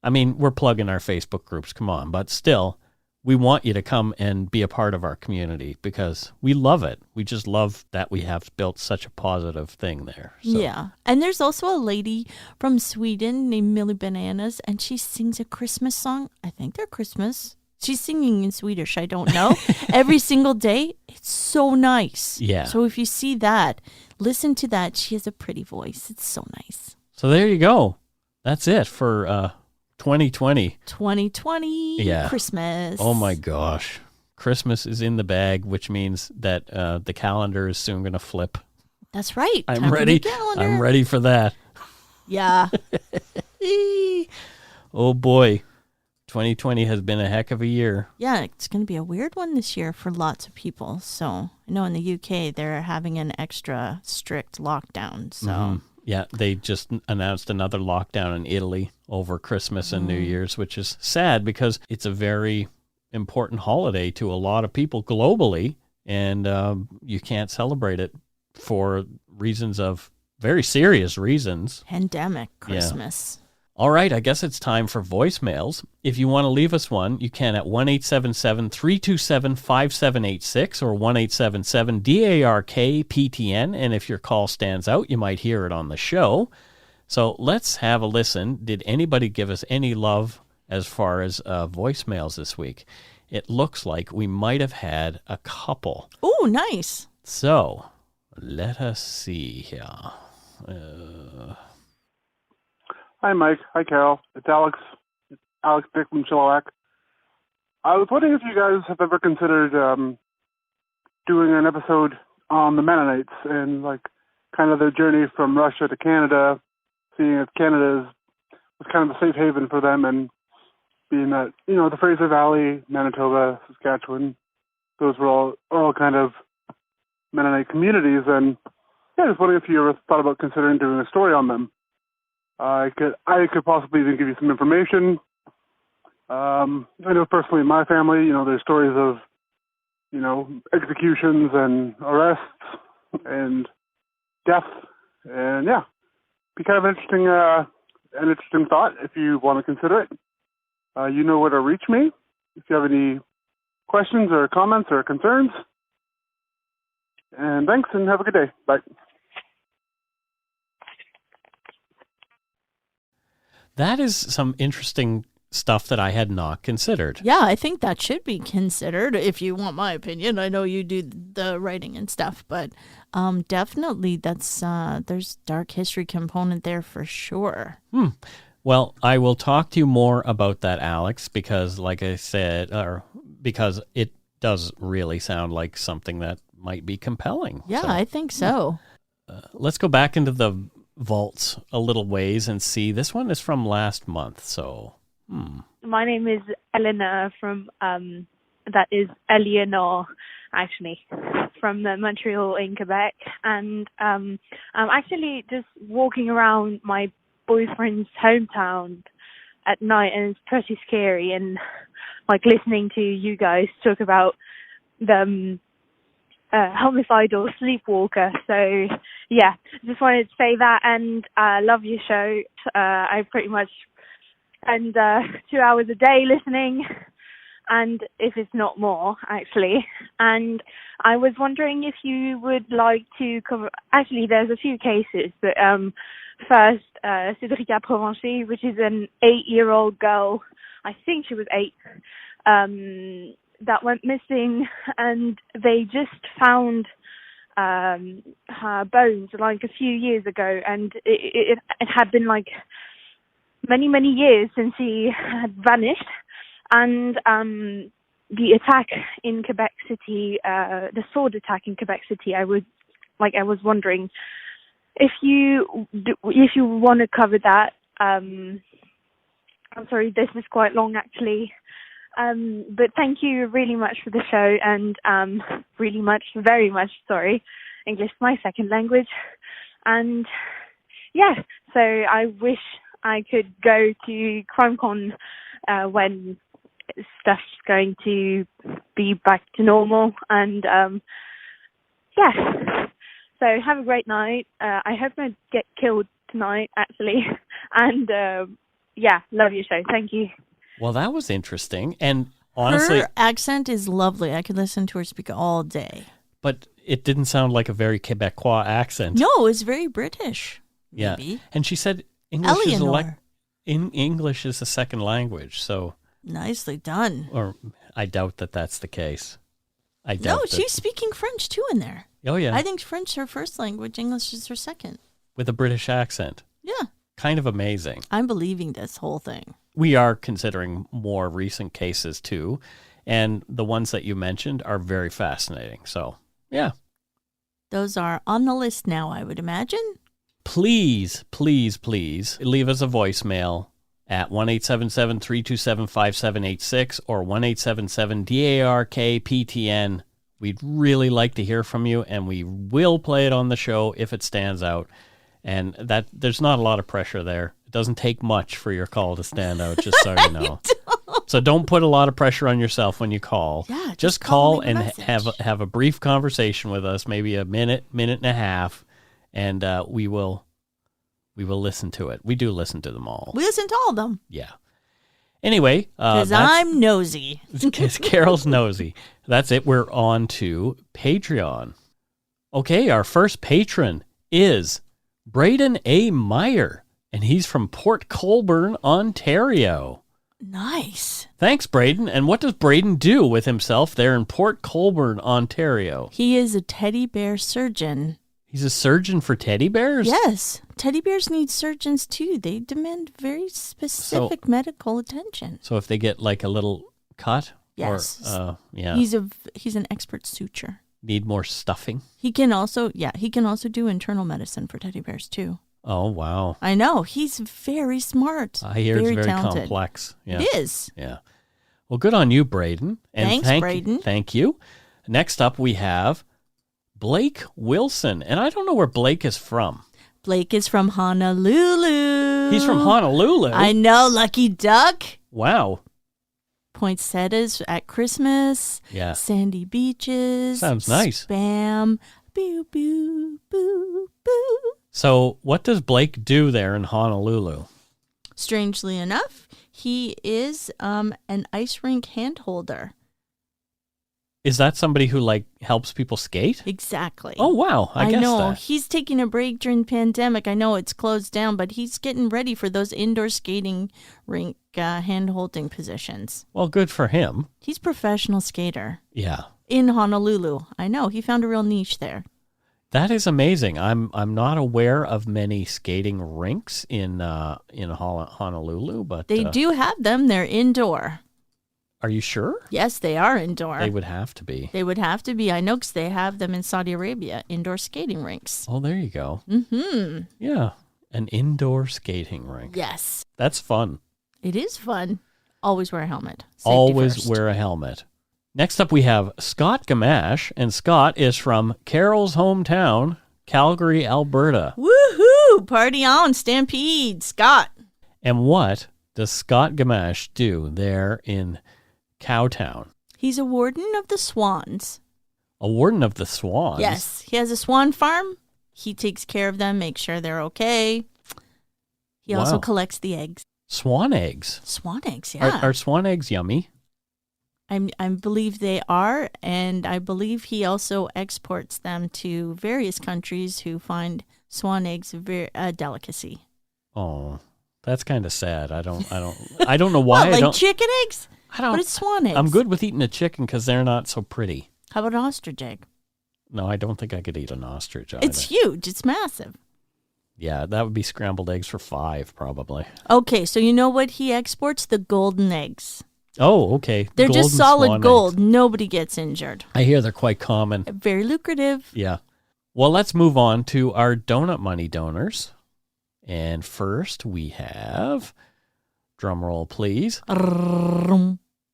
I mean, we're plugging our Facebook groups. Come on. But still, we want you to come and be a part of our community because we love it. We just love that we have built such a positive thing there. So. Yeah. And there's also a lady from Sweden named Millie Bananas, and she sings a Christmas song. I think they're Christmas. She's singing in Swedish. I don't know. Every single day. It's so nice. Yeah. So if you see that, listen to that. She has a pretty voice. It's so nice. So there you go. That's it for 2020. 2020 Yeah. Christmas. Oh my gosh. Christmas is in the bag, which means that the calendar is soon going to flip. That's right. I'm Time ready. For the calendar. I'm ready for that. Yeah. Oh boy. 2020 has been a heck of a year. Yeah, it's going to be a weird one this year for lots of people. So I know in the UK they're having an extra strict lockdown. So. Mm-hmm. Yeah, they just announced another lockdown in Italy over Christmas and New Year's, which is sad because it's a very important holiday to a lot of people globally, and you can't celebrate it for reasons of very serious reasons. Pandemic Christmas. Yeah. All right, I guess it's time for voicemails. If you want to leave us one, you can at 1-877-327-5786 or 1-877-DARK-PTN. And if your call stands out, you might hear it on the show. So let's have a listen. Did anybody give us any love as far as voicemails this week? It looks like we might have had a couple. Oh, nice. So let us see here. Hi, Mike. Hi, Carol. It's Alex. Alex Dick from Chilliwack. I was wondering if you guys have ever considered doing an episode on the Mennonites and like kind of their journey from Russia to Canada, seeing if Canada was kind of a safe haven for them, and being that, you know, the Fraser Valley, Manitoba, Saskatchewan, those were all kind of Mennonite communities. And yeah, I was wondering if you ever thought about considering doing a story on them. I could possibly even give you some information. I know personally in my family, you know, there's stories of, you know, executions and arrests and death, and yeah, be kind of an interesting thought if you want to consider it. You know where to reach me if you have any questions or comments or concerns. And thanks, and have a good day. Bye. That is some interesting stuff that I had not considered. Yeah, I think that should be considered if you want my opinion. I know you do the writing and stuff, but definitely there's dark history component there for sure. Well, I will talk to you more about that, Alex, because like I said, because it does really sound like something that might be compelling. Yeah, so, I think so. Let's go back into the vaults a little ways and see. This one is from last month, so... My name is Eleanor from, that is Eleanor, actually, from Montreal in Quebec. And I'm actually just walking around my boyfriend's hometown at night, and it's pretty scary. And like listening to you guys talk about the homicidal sleepwalker. So yeah, just wanted to say that, and I love your show. I pretty much spend 2 hours a day listening, and if it's not more, actually. And I was wondering if you would like to cover, actually there's a few cases, but first, Cédrica Provencher, which is an 8-year-old girl, I think she was 8, that went missing, and they just found her bones like a few years ago, and it had been like many years since he had vanished. And the attack in Quebec City, the sword attack in Quebec City, I was wondering if you want to cover that. I'm sorry, this is quite long actually, but thank you really much for the show, and very much sorry, English is my second language, and yeah, so I wish I could go to CrimeCon when stuff's going to be back to normal, and yeah, so have a great night. I hope I don't get killed tonight actually, and yeah, love your show. Thank you. Well, that was interesting, and honestly, her accent is lovely. I could listen to her speak all day. But it didn't sound like a very Quebecois accent. No, it's very British. Yeah, maybe. And she said English is a second language, so nicely done. Or I doubt that that's the case. She's speaking French too in there. Oh yeah, I think French is her first language, English is her second. With a British accent. Yeah, kind of amazing. I'm believing this whole thing. We are considering more recent cases too, and the ones that you mentioned are very fascinating. So yeah, those are on the list now, I would imagine. Please leave us a voicemail at 1-877-327-5786 or 1-877-DARK-PTN. We'd really like to hear from you, and we will play it on the show if it stands out. And that there's not a lot of pressure there. It doesn't take much for your call to stand out, just so you know. So don't put a lot of pressure on yourself when you call. Yeah, just call and have a brief conversation with us, maybe a minute and a half. And we will listen to it. We do listen to them all. We listen to all of them. Yeah. Anyway. Because I'm nosy. Because Carol's nosy. That's it. We're on to Patreon. Okay, our first patron is Braden A. Meyer. And he's from Port Colborne, Ontario. Nice. Thanks, Braden. And what does Braden do with himself there in Port Colborne, Ontario? He is a teddy bear surgeon. He's a surgeon for teddy bears? Yes. Teddy bears need surgeons too. They demand very specific medical attention. So if they get like a little cut? Yes. Or, yeah. He's an expert suture. Need more stuffing? He can also do internal medicine for teddy bears too. Oh, wow. I know. He's very smart. I hear it's very talented. complex. Yeah. It is. Yeah. Well, good on you, Braden. And Thanks, Braden. Thank you. Next up, we have Blake Wilson. And I don't know where Blake is from. Blake is from Honolulu. He's from Honolulu? I know. Lucky duck. Wow. Poinsettias at Christmas. Yeah. Sandy beaches. Sounds nice. Spam. Boo, boo, boo, boo. So what does Blake do there in Honolulu? Strangely enough, he is an ice rink hand holder. Is that somebody who like helps people skate? Exactly. Oh, wow. I guess know. that. He's taking a break during the pandemic. I know it's closed down, but he's getting ready for those indoor skating rink hand holding positions. Well, good for him. He's a professional skater. Yeah. In Honolulu. I know. He found a real niche there. That is amazing. I'm not aware of many skating rinks in Honolulu, but they do have them. They're indoor. Are you sure? Yes, they are indoor. They would have to be. They would have to be. I know because they have them in Saudi Arabia, indoor skating rinks. Oh, there you go. Mm-hmm. Yeah, an indoor skating rink. Yes. That's fun. It is fun. Always wear a helmet. Safety Always first. wear a helmet. Next up, we have Scott Gamache, and Scott is from Carol's hometown, Calgary, Alberta. Woohoo! Party on, Stampede, Scott. And what does Scott Gamache do there in Cowtown? He's a warden of the swans. A warden of the swans? Yes. He has a swan farm. He takes care of them, makes sure they're okay. He also collects the eggs. Swan eggs? Swan eggs, yeah. Are swan eggs yummy? I believe they are, and I believe he also exports them to various countries who find swan eggs a delicacy. Oh, that's kind of sad. I don't know why. What, like chicken eggs? I don't. But it's swan eggs. I'm good with eating a chicken because they're not so pretty. How about an ostrich egg? No, I don't think I could eat an ostrich either. It's huge. It's massive. Yeah, that would be scrambled eggs for $5 probably. Okay, so you know what he exports? The golden eggs. Oh, okay. They're Golden just solid swan gold. eggs. Nobody gets injured. I hear they're quite common. Very lucrative. Yeah. Well, let's move on to our donut money donors. And first we have, drum roll please,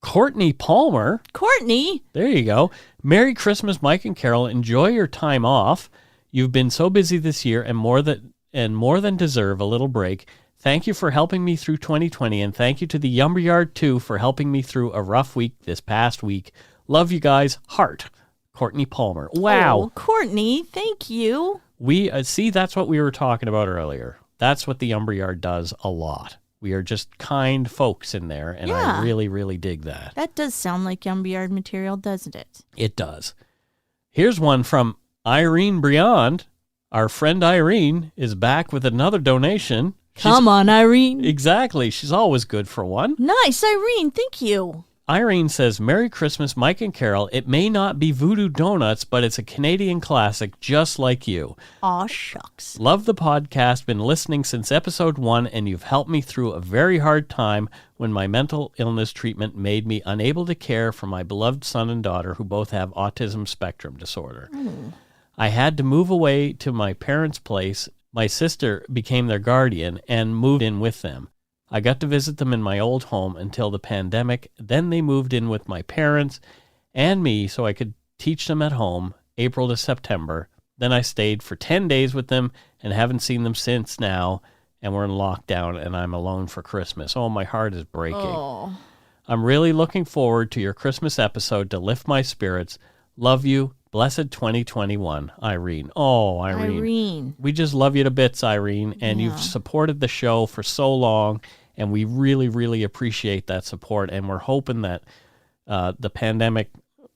Courtney Palmer. Courtney? There you go. Merry Christmas, Mike and Carol. Enjoy your time off. You've been so busy this year and more than deserve a little break. Thank you for helping me through 2020, and thank you to the Lumberyard, too, for helping me through a rough week this past week. Love you guys. Heart. Courtney Palmer. Wow. Oh, Courtney, thank you. We see, that's what we were talking about earlier. That's what the Lumberyard does a lot. We are just kind folks in there, and Yeah. I really, really dig that. That does sound like Lumberyard material, doesn't it? It does. Here's one from Irene Briand. Our friend Irene is back with another donation. Come on, Irene. Exactly. She's always good for one. Nice, Irene. Thank you. Irene says, Merry Christmas, Mike and Carol. It may not be Voodoo Donuts, but it's a Canadian classic just like you. Aw, shucks. Love the podcast. Been listening since episode 1, and you've helped me through a very hard time when my mental illness treatment made me unable to care for my beloved son and daughter who both have autism spectrum disorder. I had to move away to my parents' place. My sister became their guardian and moved in with them. I got to visit them in my old home until the pandemic. Then they moved in with my parents and me so I could teach them at home, April to September. Then I stayed for 10 days with them and haven't seen them since now, and we're in lockdown and I'm alone for Christmas. Oh, my heart is breaking. Oh. I'm really looking forward to your Christmas episode to lift my spirits. Love you. Blessed 2021, Irene. Oh, Irene. We just love you to bits, Irene, and you've supported the show for so long, and we really, really appreciate that support, and we're hoping that the pandemic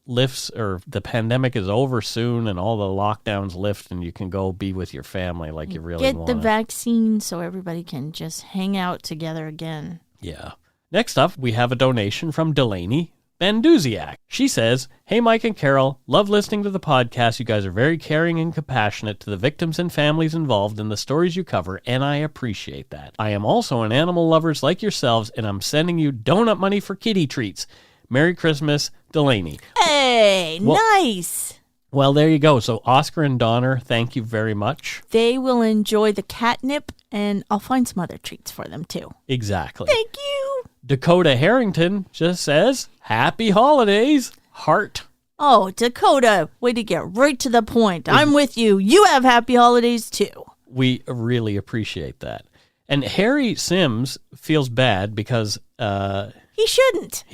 lifts or the pandemic is over soon and all the lockdowns lift and you can go be with your family like you really want. Get the vaccine so everybody can just hang out together again. Yeah. Next up, we have a donation from Delaney Banduziak. She says, "Hey, Mike and Carol, love listening to the podcast. You guys are very caring and compassionate to the victims and families involved in the stories you cover, and I appreciate that. I am also an animal lovers like yourselves, and I'm sending you donut money for kitty treats. Merry Christmas, Delaney." Hey, Well- nice. Well, there you go. So Oscar and Donner, thank you very much. They will enjoy the catnip, and I'll find some other treats for them too. Exactly. Thank you. Dakota Harrington just says, "Happy holidays, heart." Oh, Dakota, way to get right to the point. I'm with you. You have happy holidays too. We really appreciate that. And Harry Sims feels bad because He shouldn't.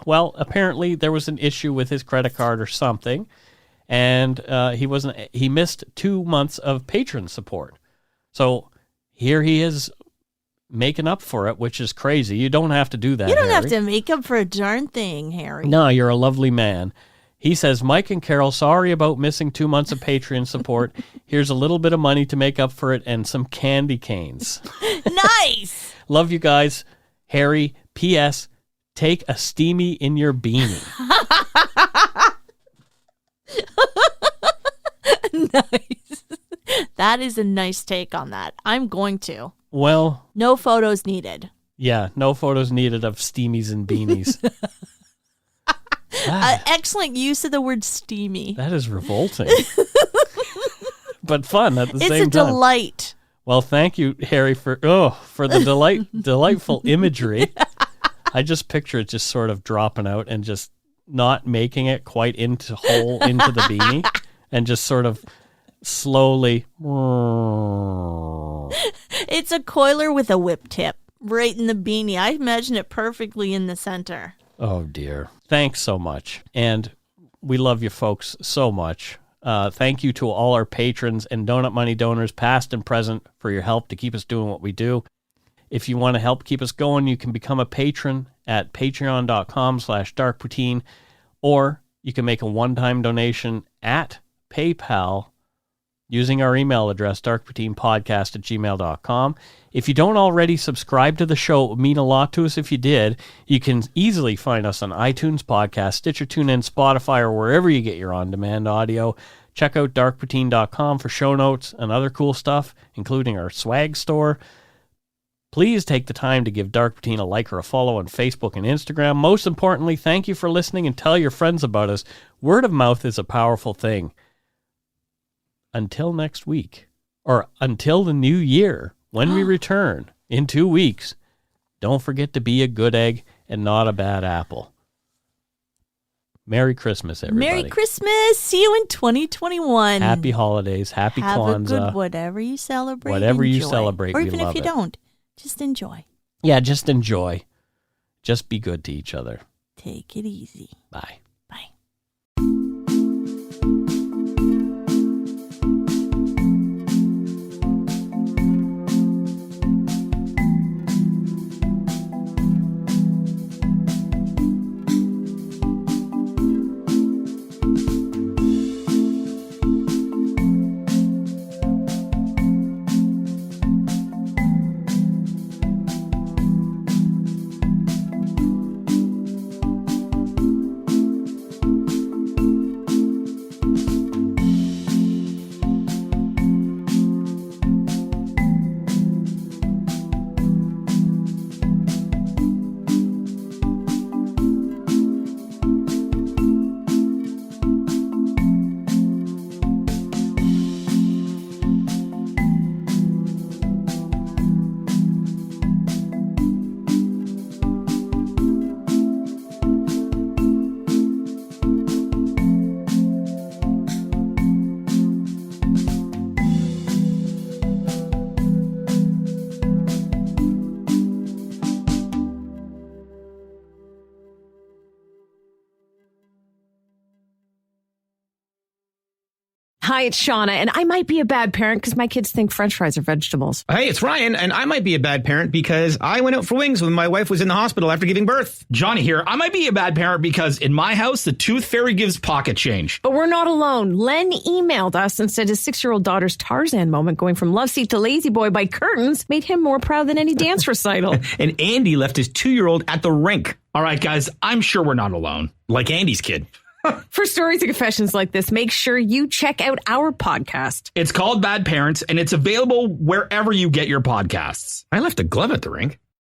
apparently there was an issue with his credit card or something, and he missed 2 months of patron support. So here he is making up for it, which is crazy. You don't have to do that, You don't have Harry. to make up for a darn thing, Harry. No, you're a lovely man. He says, "Mike and Carol, sorry about missing 2 months of Patreon support. Here's a little bit of money to make up for it and some candy canes. Nice. Love you guys. Harry, P.S. Take a steamy in your beanie." Nice. That is a nice take on that. I'm going to. Well, No photos needed. yeah, no photos needed of steamies and beanies. Excellent use of the word steamy. That is revolting. But fun at the It's same a time. delight. Well, thank you, Harry, for the delightful imagery. I just picture it just sort of dropping out and just not making it quite into the beanie and just sort of slowly. It's a coiler with a whip tip right in the beanie. I imagine it perfectly in the center. Oh, dear. Thanks so much. And we love you folks so much. Thank you to all our patrons and Donut Money donors, past and present, for your help to keep us doing what we do. If you want to help keep us going, you can become a patron at patreon.com/darkpoutine, or you can make a one-time donation at PayPal using our email address, darkpoutinepodcast@gmail.com. If you don't already subscribe to the show, it would mean a lot to us if you did. You can easily find us on iTunes Podcast, Stitcher, TuneIn, Spotify, or wherever you get your on-demand audio. Check out darkpoutine.com for show notes and other cool stuff, including our swag store. Please take the time to give Dark Poutine a like or a follow on Facebook and Instagram. Most importantly, thank you for listening and tell your friends about us. Word of mouth is a powerful thing. Until next week, or until the new year, when we return in 2 weeks, don't forget to be a good egg and not a bad apple. Merry Christmas, everybody. Merry Christmas. See you in 2021. Happy holidays. Happy Have Kwanzaa. a good whatever you celebrate. Whatever you enjoy. celebrate, Or we even love if you it. don't, just enjoy. Yeah, just enjoy. Just be good to each other. Take it easy. Bye. Bye. Hi, it's Shauna, and I might be a bad parent because my kids think French fries are vegetables. Hey, it's Ryan, and I might be a bad parent because I went out for wings when my wife was in the hospital after giving birth. Johnny here. I might be a bad parent because in my house, the tooth fairy gives pocket change. But we're not alone. Len emailed us and said his 6-year-old daughter's Tarzan moment going from love seat to lazy boy by curtains made him more proud than any dance recital. And Andy left his 2-year-old at the rink. All right, guys, I'm sure we're not alone. Like Andy's kid. For stories and confessions like this, make sure you check out our podcast. It's called Bad Parents, and it's available wherever you get your podcasts. I left a glove at the rink.